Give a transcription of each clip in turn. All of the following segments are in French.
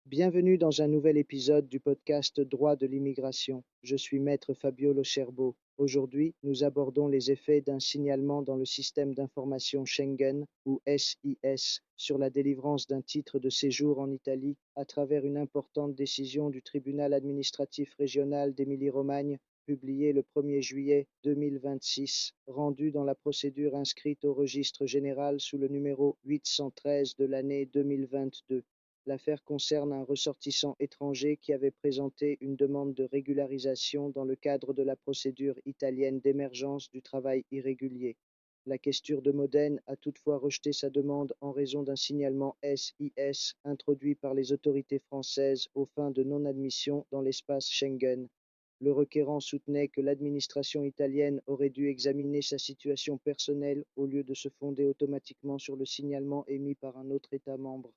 Bienvenue dans un nouvel épisode du podcast Droit de l'immigration. Je suis Maître Fabio Locherbo. Aujourd'hui, nous abordons les effets d'un signalement dans le système d'information Schengen, ou SIS, sur la délivrance d'un titre de séjour en Italie à travers une importante décision du tribunal administratif régional d'Émilie-Romagne, publiée le 1er juillet 2026, rendue dans la procédure inscrite au registre général sous le numéro 813 de l'année 2022. L'affaire concerne un ressortissant étranger qui avait présenté une demande de régularisation dans le cadre de la procédure italienne d'émergence du travail irrégulier. La questure de Modène a toutefois rejeté sa demande en raison d'un signalement SIS introduit par les autorités françaises aux fins de non-admission dans l'espace Schengen. Le requérant soutenait que l'administration italienne aurait dû examiner sa situation personnelle au lieu de se fonder automatiquement sur le signalement émis par un autre État membre.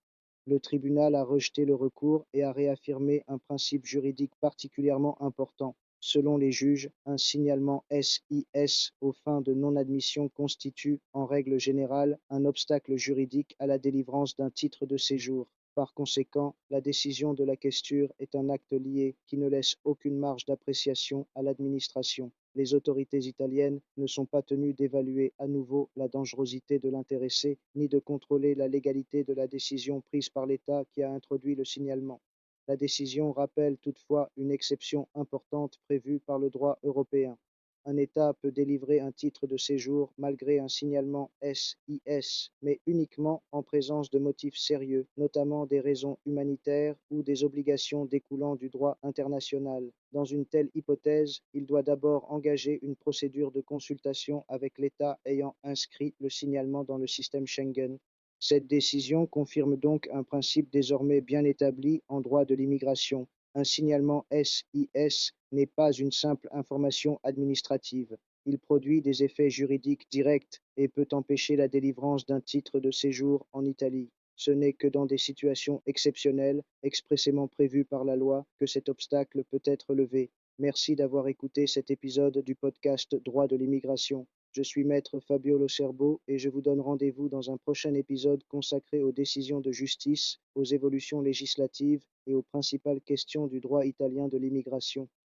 Le tribunal a rejeté le recours et a réaffirmé un principe juridique particulièrement important. Selon les juges, un signalement SIS aux fins de non-admission constitue, en règle générale, un obstacle juridique à la délivrance d'un titre de séjour. Par conséquent, la décision de la questure est un acte lié qui ne laisse aucune marge d'appréciation à l'administration. Les autorités italiennes ne sont pas tenues d'évaluer à nouveau la dangerosité de l'intéressé, ni de contrôler la légalité de la décision prise par l'État qui a introduit le signalement. La décision rappelle toutefois une exception importante prévue par le droit européen. Un État peut délivrer un titre de séjour malgré un signalement SIS, mais uniquement en présence de motifs sérieux, notamment des raisons humanitaires ou des obligations découlant du droit international. Dans une telle hypothèse, il doit d'abord engager une procédure de consultation avec l'État ayant inscrit le signalement dans le système Schengen. Cette décision confirme donc un principe désormais bien établi en droit de l'immigration. Un signalement SIS n'est pas une simple information administrative. Il produit des effets juridiques directs et peut empêcher la délivrance d'un titre de séjour en Italie. Ce n'est que dans des situations exceptionnelles, expressément prévues par la loi, que cet obstacle peut être levé. Merci d'avoir écouté cet épisode du podcast Droit de l'immigration. Je suis Maître Fabio Locerbo et je vous donne rendez-vous dans un prochain épisode consacré aux décisions de justice, aux évolutions législatives et aux principales questions du droit italien de l'immigration.